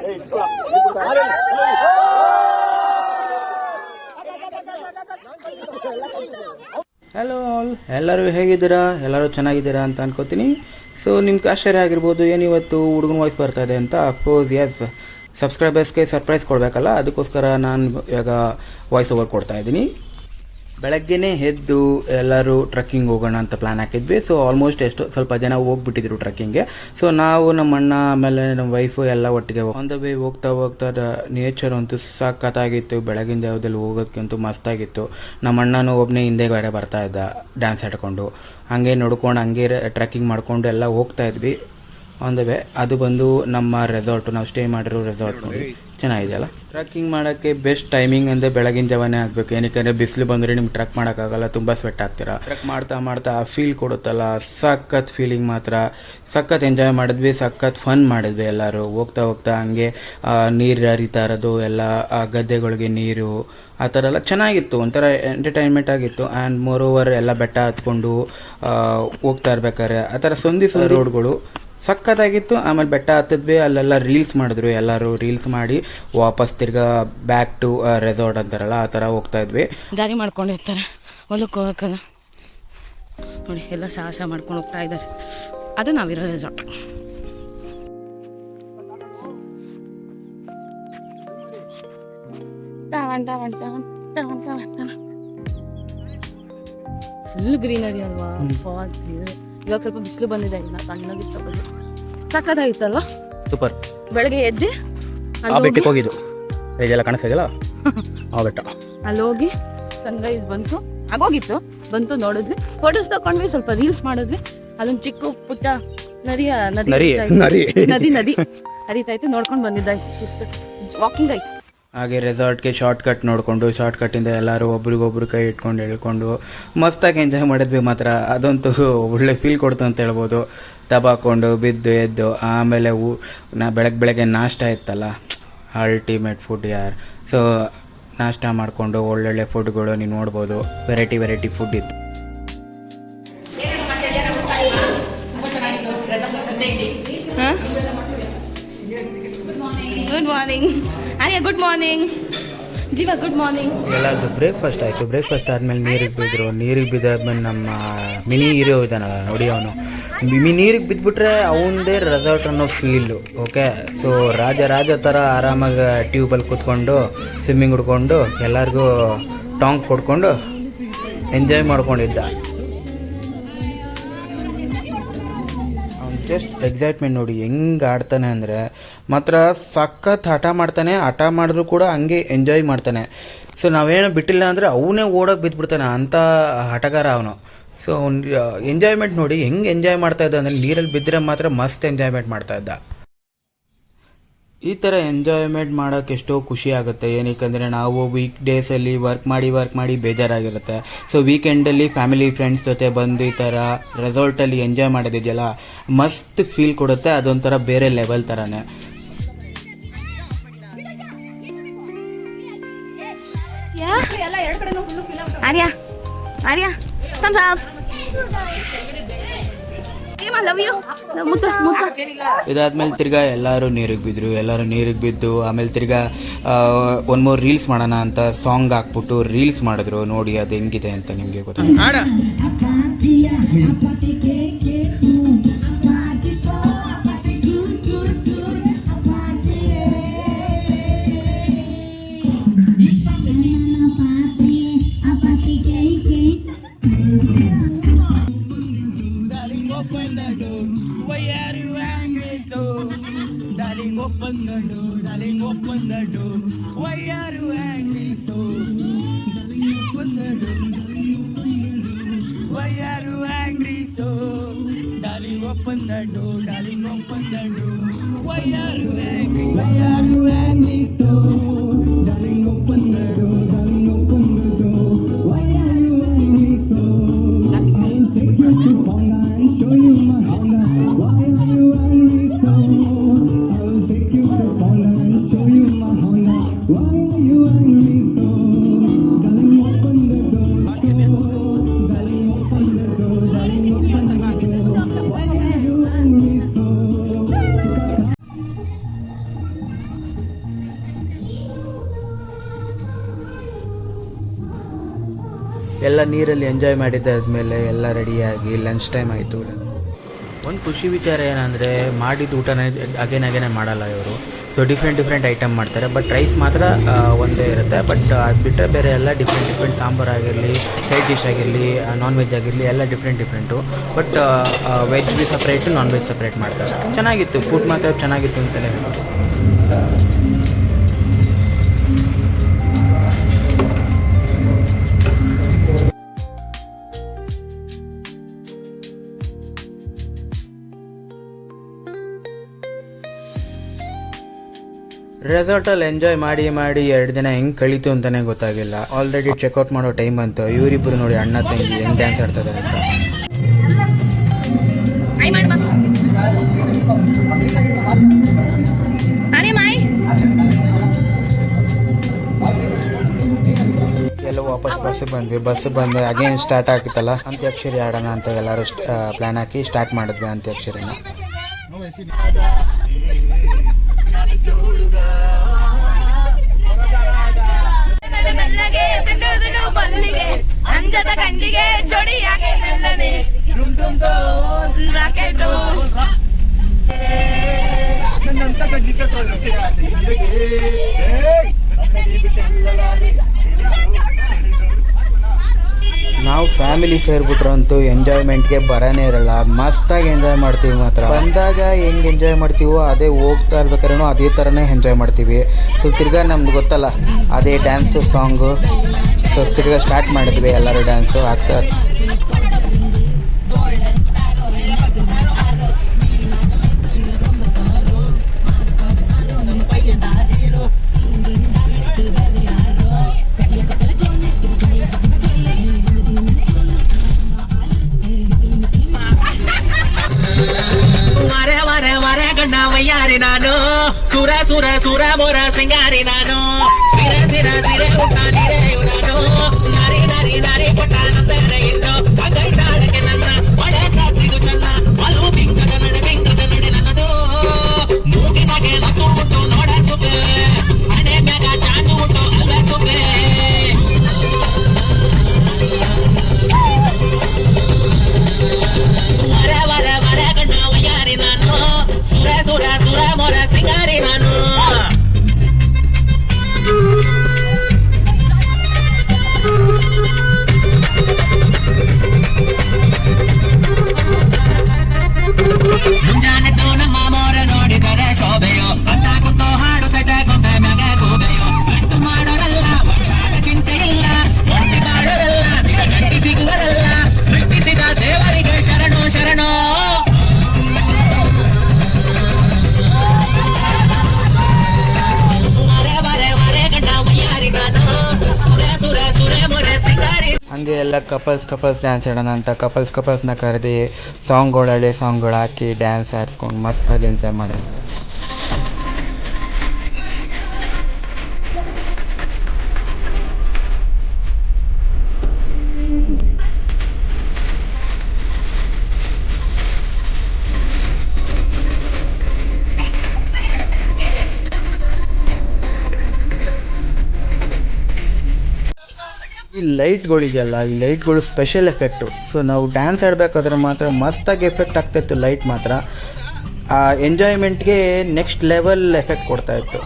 Hello all, ಎಲ್ಲರೂ ಹೇಗಿದ್ದೀರಾ? ಎಲ್ಲರೂ ಚೆನ್ನಾಗಿದ್ದೀರಾ ಅಂತ ಅನ್ಕೋತೀನಿ. ಸೊ ನಿಮ್ಗೆ ಆಶ್ಚರ್ಯ ಆಗಿರ್ಬೋದು, ಏನಿವತ್ತು ಹುಡುಗನ ವಾಯ್ಸ್ ಬರ್ತಾ ಇದೆ ಅಂತ. ಅಫ್ಕೋರ್ಸ್ ಎಸ್, ಸಬ್ಸ್ಕ್ರೈಬರ್ಸ್ಗೆ ಸರ್ಪ್ರೈಸ್ ಕೊಡಬೇಕಲ್ಲ, ಅದಕ್ಕೋಸ್ಕರ ನಾನು ಇವಾಗ ವಾಯ್ಸ್ ಓವರ್ ಕೊಡ್ತಾ ಇದ್ದೀನಿ. ಬೆಳಗ್ಗೆನೇ ಎದ್ದು ಎಲ್ಲರೂ ಟ್ರಕ್ಕಿಂಗ್ ಹೋಗೋಣ ಅಂತ ಪ್ಲ್ಯಾನ್ ಹಾಕಿದ್ವಿ. ಸೊ ಆಲ್ಮೋಸ್ಟ್ ಸ್ವಲ್ಪ ಜನ ಹೋಗ್ಬಿಟ್ಟಿದ್ರು ಟ್ರಕ್ಕಿಂಗ್ಗೆ. ಸೊ ನಾವು ನಮ್ಮ ಅಣ್ಣ ಆಮೇಲೆ ನಮ್ಮ ವೈಫು ಎಲ್ಲ ಒಟ್ಟಿಗೆ ಆನ್ ದ ವೇ ಹೋಗ್ತಾ ನೇಚರ್ ಅಂತೂ ಸಖತ್ತಾಗಿತ್ತು. ಬೆಳಗಿನ ಜಾವದಲ್ಲಿ ಹೋಗೋಕ್ಕಂತೂ ಮಸ್ತಾಗಿತ್ತು. ನಮ್ಮ ಅಣ್ಣನೂ ಒಬ್ಬನೇ ಹಿಂದೆಗಡೆ ಬರ್ತಾ ಇದ್ದ ಡ್ಯಾನ್ಸ್ ಆಡ್ಕೊಂಡು. ಹಂಗೆ ನೋಡ್ಕೊಂಡು ಹಂಗೆ ಟ್ರಕ್ಕಿಂಗ್ ಮಾಡ್ಕೊಂಡು ಎಲ್ಲ ಹೋಗ್ತಾ ಇದ್ವಿ ಆನ್ ದ ವೇ. ಅದು ಬಂದು ನಮ್ಮ ರೆಸಾರ್ಟು, ನಾವು ಸ್ಟೇ ಮಾಡಿರೋ ರೆಸಾರ್ಟ್ ನೋಡಿ ಚೆನ್ನಾಗಿದೆಯಲ್ಲ. ಟ್ರಕ್ಕಿಂಗ್ ಮಾಡೋಕ್ಕೆ ಬೆಸ್ಟ್ ಟೈಮಿಂಗ್ ಅಂದರೆ ಬೆಳಗಿನ ಜಾವನೇ ಆಗಬೇಕು. ಏನಕ್ಕೆ ಬಿಸಿಲು ಬಂದರೆ ನಿಮ್ಗೆ ಟ್ರಕ್ ಮಾಡೋಕ್ಕಾಗಲ್ಲ, ತುಂಬ ಸ್ವೆಟ್ ಆಗ್ತೀರಾ. ಟ್ರಕ್ ಮಾಡ್ತಾ ಆ ಫೀಲ್ ಕೊಡುತ್ತಲ್ಲ, ಸಖತ್ ಫೀಲಿಂಗ್ ಮಾತ್ರ. ಸಖತ್ ಎಂಜಾಯ್ ಮಾಡಿದ್ವಿ, ಸಖತ್ ಫನ್ ಮಾಡಿದ್ವಿ ಎಲ್ಲರೂ. ಹೋಗ್ತಾ ಹಂಗೆ ನೀರು ಹರಿತಾ ಇರೋದು ಎಲ್ಲ, ಆ ಗದ್ದೆಗಳಿಗೆ ನೀರು, ಆ ಥರ ಎಲ್ಲ ಚೆನ್ನಾಗಿತ್ತು. ಒಂಥರ ಎಂಟರ್ಟೈನ್ಮೆಂಟ್ ಆಗಿತ್ತು. ಆ್ಯಂಡ್ ಮೋರ್ ಓವರ್ ಎಲ್ಲ ಬೆಟ್ಟ ಹತ್ಕೊಂಡು ಹೋಗ್ತಾ ಇರ್ಬೇಕಾದ್ರೆ ಆ ಥರ ಸಂದಿ ರೋಡ್ಗಳು ಸಖತ್ತಾಗಿತ್ತು. ಆಮೇಲೆ ಬೆಟ್ಟ ಹತ್ತಿದ್ವಿ, ಅಲ್ಲೆಲ್ಲ ರೀಲ್ಸ್ ಮಾಡಿದ್ರು ಎಲ್ಲರೂ. ರೀಲ್ಸ್ ಮಾಡಿ ವಾಪಸ್ ತಿರ್ಗಾ ಬ್ಯಾಕ್ ಟು ರೆಸಾರ್ಟ್ ಅಂತಾರಲ್ಲ, ಆ ಥರ ಹೋಗ್ತಾ ಇದ್ವಿ. ದಾರಿ ಮಾಡ್ಕೊಂಡಿರ್ತಾರೆ ಹೊಲಕ್ಕೆ ಹೋಗೋಕ್ಕಲ್ಲ ನೋಡಿ, ಎಲ್ಲ ಸಾಹಸ ಮಾಡ್ಕೊಂಡು ಹೋಗ್ತಾ ಇದ್ದಾರೆ. ಅದು ನಾವಿರೋ ರೆಸಾರ್ಟ್. ಫುಲ್ ಗ್ರೀನರಿ ಅಲ್ವಾ? ಇವಾಗ ಸ್ವಲ್ಪ ಬಿಸಿಲು ಬಂದಿದೆ, ಇನ್ನ ತಣ್ಣಗಿತ್ತು. ಸಕ್ಕತ್ತಾಗಿತ್ತಲ್ವ? ಸೂಪರ್. ಬೆಳಗ್ಗೆ ಎದ್ದು ಆ ಬೆಟ್ಟಕ್ಕೆ ಹೋಗಿದ್ದು, ಇದೆಲ್ಲ ಕಾಣಿಸ್ತಾ ಇದೆಯಲ್ಲ ಆ ಬೆಟ್ಟ. ಅಲ್ಲಿ ಹೋಗಿ ಸನ್ರೈಸ್ ಬಂತು ನೋಡಿದ್ವಿ, ಫೋಟೋಸ್ ತಗೊಂಡ್ವಿ, ಸ್ವಲ್ಪ ರೀಲ್ಸ್ ಮಾಡಿದ್ವಿ. ಅಲ್ಲೊಂದು ಚಿಕ್ಕ ಪುಟ್ಟ ನದಿ ಹರಿತಾ ಇತ್ತು, ನೋಡ್ಕೊಂಡು ಬಂದಿದ್ದಾಯ್ತು. ಸುಸ್ತು ವಾಕಿಂಗ್ ಆಯ್ತು. ಹಾಗೆ ರೆಸಾರ್ಟ್ಗೆ ಶಾರ್ಟ್ ಕಟ್ ನೋಡಿಕೊಂಡು, ಶಾರ್ಟ್ ಕಟ್ಟಿಂದ ಎಲ್ಲರೂ ಒಬ್ರಿಗೊಬ್ರು ಕೈ ಇಟ್ಕೊಂಡು ಹೇಳ್ಕೊಂಡು ಮಸ್ತಾಗಿ ಎಂಜಾಯ್ ಮಾಡಿದ್ವಿ ಮಾತ್ರ. ಅದಂತೂ ಒಳ್ಳೆ ಫೀಲ್ ಕೊಡ್ತು ಅಂತ ಹೇಳ್ಬೋದು. ತಬಾಕೊಂಡು ಬಿದ್ದು ಎದ್ದು ಆಮೇಲೆ ಬೆಳಗ್ಗೆ ನಾಷ್ಟ ಇತ್ತಲ್ಲ, ಅಲ್ಟಿಮೇಟ್ ಫುಡ್ ಯಾರ್. ಸೊ ನಾಷ್ಟ ಮಾಡಿಕೊಂಡು ಒಳ್ಳೊಳ್ಳೆ ಫುಡ್ಗಳು ನೀವು ನೋಡ್ಬೋದು, ವೆರೈಟಿ ಫುಡ್ ಇತ್ತು. ಗುಡ್ ಮಾರ್ನಿಂಗ್ ಆರ್ಯ, ಗುಡ್ ಮಾರ್ನಿಂಗ್ ಜೀವ, ಗುಡ್ ಮಾರ್ನಿಂಗ್. ಎಲ್ಲರದ್ದು ಬ್ರೇಕ್ಫಾಸ್ಟ್ ಆಯಿತು. ಬ್ರೇಕ್ಫಾಸ್ಟ್ ಆದಮೇಲೆ ನೀರಿಗೆ ಬಿದ್ದಾದ್ಮೇಲೆ ನಮ್ಮ ಮಿನಿ ಹೀರೋ ಇದ್ದಾನಲ್ಲ ನೋಡಿ, ಅವನು ನೀರಿಗೆ ಬಿದ್ದುಬಿಟ್ರೆ ಅವನದೇ ರೆಸಾರ್ಟ್ ಅನ್ನೋ ಫೀಲು. ಓಕೆ, ಸೊ ರಾಜ ಥರ ಆರಾಮಾಗಿ ಟ್ಯೂಬಲ್ಲಿ ಕೂತ್ಕೊಂಡು ಸ್ವಿಮ್ಮಿಂಗ್ ಹುಡ್ಕೊಂಡು ಎಲ್ಲರಿಗೂ ಟಾಂಗ್ ಕೊಡ್ಕೊಂಡು ಎಂಜಾಯ್ ಮಾಡ್ಕೊಂಡಿದ್ದ. ಜಸ್ಟ್ ಎಕ್ಸೈಟ್ಮೆಂಟ್ ನೋಡಿ ಹೆಂಗೆ ಆಡ್ತಾನೆ ಅಂದರೆ ಮಾತ್ರ ಸಖತ್ ಹಠ ಮಾಡ್ತಾನೆ. ಹಠ ಮಾಡಿದ್ರು ಕೂಡ ಹಂಗೆ ಎಂಜಾಯ್ ಮಾಡ್ತಾನೆ. ಸೊ ನಾವೇನು ಬಿಟ್ಟಿಲ್ಲ ಅಂದರೆ ಅವನೇ ಓಡೋಕೆ ಬಿದ್ದುಬಿಡ್ತಾನೆ, ಅಂಥ ಹಠಗಾರ ಅವನು. ಸೊ ಅವ್ನು ಎಂಜಾಯ್ಮೆಂಟ್ ನೋಡಿ ಹೆಂಗೆ ಎಂಜಾಯ್ ಮಾಡ್ತಾ ಇದ್ದ ಅಂದರೆ, ನೀರಲ್ಲಿ ಬಿದ್ದರೆ ಮಾತ್ರ ಮಸ್ತ್ ಎಂಜಾಯ್ಮೆಂಟ್ ಮಾಡ್ತಾ ಇದ್ದ. ಈ ಥರ ಎಂಜಾಯ್ಮೆಂಟ್ ಮಾಡೋಕ್ಕೆ ಎಷ್ಟೋ ಖುಷಿ ಆಗುತ್ತೆ. ಏನಕ್ಕೆ ನಾವು ವೀಕ್ ಡೇಸಲ್ಲಿ ವರ್ಕ್ ಮಾಡಿ ಬೇಜಾರಾಗಿರುತ್ತೆ. ಸೊ ವೀಕೆಂಡಲ್ಲಿ ಫ್ಯಾಮಿಲಿ ಫ್ರೆಂಡ್ಸ್ ಜೊತೆ ಬಂದು ಈ ಥರ ರೆಸಾರ್ಟಲ್ಲಿ ಎಂಜಾಯ್ ಮಾಡೋದಿದೆಯಲ್ಲ, ಮಸ್ತ್ ಫೀಲ್ ಕೊಡುತ್ತೆ. ಅದೊಂಥರ ಬೇರೆ ಲೆವೆಲ್ ಥರನೇ. ಇದಾದ್ಮೇಲೆ ತಿರ್ಗಾ ಎಲ್ಲರೂ ನೀರಿಗೆ ಬಿದ್ದು ಆಮೇಲೆ ತಿರ್ಗಾ ಒಂದು ಮೂರು ರೀಲ್ಸ್ ಮಾಡೋಣ ಅಂತ ಸಾಂಗ್ ಹಾಕ್ಬಿಟ್ಟು ರೀಲ್ಸ್ ಮಾಡಿದ್ರು. ನೋಡಿ ಅದು ಹೆಂಗಿದೆ ಅಂತ ನಿಮಗೆ ಗೊತ್ತಾಗ. Open the door, darling, open the door. Why are you angry so? Darling, open the door, darling, open the door. Why are you angry so? Darling, open the door, darling, open the door. Why are you angry? Why are you angry so? Darling, open the door, darling, open the door. Why are you angry so? I'll take you to Ponga and show you my Honda. Why are you angry so? Take you to Ponga and show you my Honda. Why are you angry so? Darling, open the door. Darling, open the door. Darling, open the door. Why are you angry so? ಎಲ್ಲ ನೀರಲ್ಲಿ enjoy ಮಾಡಿದ್ದಾದ್ಮೇಲೆ ಎಲ್ಲ ರೆಡಿಯಾಗಿ lunch time ಆಯಿತು. ಒಂದು ಖುಷಿ ವಿಚಾರ ಏನಂದರೆ ಮಾಡಿದ ಊಟನೇ ಅಗೇನ್ ಮಾಡಲ್ಲ ಇವರು. ಸೊ ಡಿಫ್ರೆಂಟ್ ಐಟಮ್ ಮಾಡ್ತಾರೆ. ಬಟ್ ರೈಸ್ ಮಾತ್ರ ಒಂದೇ ಇರುತ್ತೆ. ಬಟ್ ಅದು ಬಿಟ್ಟರೆ ಬೇರೆ ಎಲ್ಲ ಡಿಫ್ರೆಂಟ್ ಸಾಂಬಾರು ಆಗಿರಲಿ, ಸೈಡ್ ಡಿಶ್ ಆಗಿರಲಿ, ನಾನ್ ವೆಜ್ ಆಗಿರಲಿ ಎಲ್ಲ different. But veg B separate, non veg separate ಮಾಡ್ತಾರೆ. ಚೆನ್ನಾಗಿತ್ತು, ಫುಡ್ ಮಾತ್ರ ಚೆನ್ನಾಗಿತ್ತು ಅಂತಲೇ ಹೇಳ್ಬೋದು. ರೆಸಾರ್ಟಲ್ಲಿ ಎಂಜಾಯ್ ಮಾಡಿ 2 ದಿನ ಹೆಂಗೆ ಕಳೀತು ಅಂತಲೇ ಗೊತ್ತಾಗಿಲ್ಲ. ಆಲ್ರೆಡಿ ಚೆಕ್ಔಟ್ ಮಾಡೋ ಟೈಮ್ ಬಂತು. ಇವರಿಬ್ಬರು ನೋಡಿ ಅಣ್ಣ ತಂಗಿ ಹೆಂಗೆ ಡ್ಯಾನ್ಸ್ ಆಡ್ತಾ ಇದ್ದಾರೆ ಅಂತ. ಎಲ್ಲ ವಾಪಸ್ ಬಸ್ಸಿಗೆ ಬಂದ್ವಿ. ಅಗೇನ್ ಸ್ಟಾರ್ಟ್ ಆಗ್ತಲ್ಲ ಅಂತ್ಯಾಕ್ಷರಿ ಆಡೋಣ ಅಂತ ಎಲ್ಲರೂ ಪ್ಲ್ಯಾನ್ ಹಾಕಿ ಸ್ಟಾರ್ಟ್ ಮಾಡಿದ್ವಿ ಅಂತ್ಯಾಕ್ಷರಿನ. ಅಂಜದ ಕಂಡಿಗೆ ಜೋಡಿಯಾಗೆ ಮೆಲ್ಲನೆ ರಾಕೆಟ್ ನಾವು ಫ್ಯಾಮಿಲಿ ಸೇರಿಬಿಟ್ರಂತೂ ಎಂಜಾಯ್ಮೆಂಟ್ಗೆ ಬರನೇ ಇರಲ್ಲ. ಮಸ್ತಾಗಿ ಎಂಜಾಯ್ ಮಾಡ್ತೀವಿ. ಮಾತ್ರ ಬಂದಾಗ ಹೆಂಗೆ ಎಂಜಾಯ್ ಮಾಡ್ತೀವೋ ಅದೇ ಹೋಗ್ತಾ ಇರ್ಬೇಕಾದ್ರೂ ಅದೇ ಥರನೇ ಎಂಜಾಯ್ ಮಾಡ್ತೀವಿ. ಸೊ ತಿರ್ಗಾ ನಮ್ದು ಗೊತ್ತಲ್ಲ ಅದೇ ಡ್ಯಾನ್ಸು ಸಾಂಗು. ಸೊ ತಿರ್ಗಾ ಸ್ಟಾರ್ಟ್ ಮಾಡಿದ್ವಿ ಎಲ್ಲರೂ ಡ್ಯಾನ್ಸು ಆಗ್ತಾ. ವಯ್ಯಾರಿ ನಾನು ಸುರ ಸುರ ಸುರ ಮೊರ ಸಿಂಗಾರಿ ನಾನು ಸಿರ ಸಿರ ಸಿರೆ ಊಟ ನೀರೇ ನಾನು ನಾರಿ ನಾರಿ ನಾರಿ ಕೊಟ್ಟ ಬೇರೆ ಇನ್ನು ಅಗೈತಾಡಕ್ಕೆ ನನ್ನ ಒಳೆ ಸಾಕಿದು ಚನ್ನ ಅಲು ಬಿಂಕದ ನಡೆ ನನ್ನದು ಮೂಗಿನಾಗೆ ನಕ್ಕು ಉಂಟು ನೋಡ ಸುಬೆ ಹಣೆ ಮ್ಯಾಗ ಚಾಕು ಉಂಟು ಅಲ್ಲ ಸುಬೆ ವರ ವರ ವರ ಗಂಡ ವಯ್ಯಾರಿ ನಾನು ಸುರ ಸುರ ಸುರ ಮೊರ ಸಿಂಗಾರಿ ನಾನು. ಮುಂಜಾನೆ ನಮ್ಮ ಮೋರ ನೋಡಿದರೆ ಶೋಭೆಯೋ ಅಂತ ಕೂತೋ ಹಾಡುತ್ತೈತೆ ಗೊಂಬೆ ಮ್ಯಾಗೆ ಗೂಬೆಯೋ ಗಂಟು ಮಾಡೋರಲ್ಲ ವರ್ಷಾದ ಚಿಂತೆ ಇಲ್ಲ ಒಂಟಿ ಕಾಡೋರಲ್ಲ ನಿಗ ಗಂಟಿ ಸಿಗುವರಲ್ಲ ಸೃಷ್ಟಿಸಿದ ದೇವರಿಗೆ ಶರಣು ಶರಣು. ಹಂಗೆ ಎಲ್ಲ ಕಪಲ್ಸ್ ಡ್ಯಾನ್ಸ್ ಆಡೋಣ ಅಂತ ಕಪಲ್ಸ್ನ ಕರೆದು ಹಳೆ ಸಾಂಗ್ಗಳು ಹಾಕಿ ಡ್ಯಾನ್ಸ್ ಆಡಿಸ್ಕೊಂಡು ಮಸ್ತಾಗಿ ಎಂಜಾಯ್ ಮಾಡಿದ್ವಿ. ಈ ಲೈಟ್ಗಳಿದೆಯಲ್ಲ, ಈ ಲೈಟ್ಗಳು ಸ್ಪೆಷಲ್ ಎಫೆಕ್ಟು. ಸೊ ನಾವು ಡ್ಯಾನ್ಸ್ ಆಡಬೇಕಾದ್ರೆ ಮಾತ್ರ ಮಸ್ತಾಗಿ ಎಫೆಕ್ಟ್ ಆಗ್ತಾಯಿತ್ತು. ಲೈಟ್ ಮಾತ್ರ ಆ ಎಂಜಾಯ್ಮೆಂಟ್ಗೆ ನೆಕ್ಸ್ಟ್ ಲೆವೆಲ್ ಎಫೆಕ್ಟ್ ಕೊಡ್ತಾಯಿತ್ತು.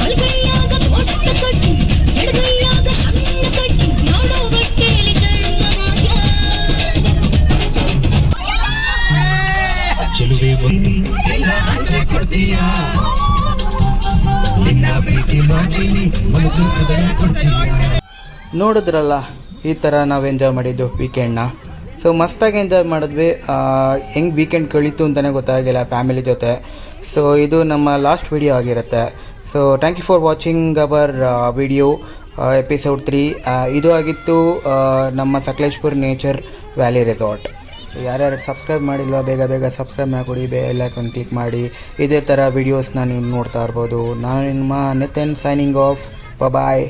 ಬಲಗೈಯಾಗ ಕೊಟ್ಟ ಕಟ್ಟಿ ಎಡಗೈಯಾಗ ಸಣ್ಣ ಕಟ್ಟಿ ನೋಡೋ ಬಟ್ಟೆಯಲ್ಲಿ ಚರ್ಮವಾಗ್ಯ ಚೆಲುವೆ ಬನ್ನಿ ಎಲ್ಲ ಅಂದ್ರೆ ಕೊಡ್ತೀಯಾ ನಿನ್ನ ಪ್ರೀತಿ ಮಾಡ್ತೀನಿ ಮನಸ್ಸು ಹೃದಯ ಕೊಡ್ತೀಯಾ. ನೋಡಿದ್ರಲ್ಲ ಈ ಥರ ನಾವು ಎಂಜಾಯ್ ಮಾಡಿದ್ದು ವೀಕೆಂಡ್ನ. ಸೊ ಮಸ್ತಾಗಿ ಎಂಜಾಯ್ ಮಾಡಿದ್ವಿ. ಹೆಂಗೆ ವೀಕೆಂಡ್ ಕಳೀತು ಅಂತಲೇ ಗೊತ್ತಾಗಿಲ್ಲ ಫ್ಯಾಮಿಲಿ ಜೊತೆ. ಸೊ ಇದು ನಮ್ಮ ಲಾಸ್ಟ್ ವಿಡಿಯೋ ಆಗಿರುತ್ತೆ. So thank you for watching our video episode 3. ಇದು ಆಗಿತ್ತು ನಮ್ಮ Sakleshpur nature valley resort. So ಯಾರ್ಯಾರು ಸಬ್ಸ್ಕ್ರೈಬ್ ಮಾಡಿಲ್ವ ಬೇಗ ಬೇಗ ಸಬ್ಸ್ಕ್ರೈಬ್ ಮಾಡಿಕೊಡಿ, ಬೆಲ್ ಐಕಾನ್ ಕ್ಲಿಕ್ ಮಾಡಿ. ಇದೇ ಥರ ವೀಡಿಯೋಸ್ನ ನೀವು ನೋಡ್ತಾ ಇರ್ಬೋದು. ನಾನು ನಿಮ್ಮ ನಿತಿನ್ ಸೈನಿಂಗ್ ಆಫ್. ಬಾಯ್.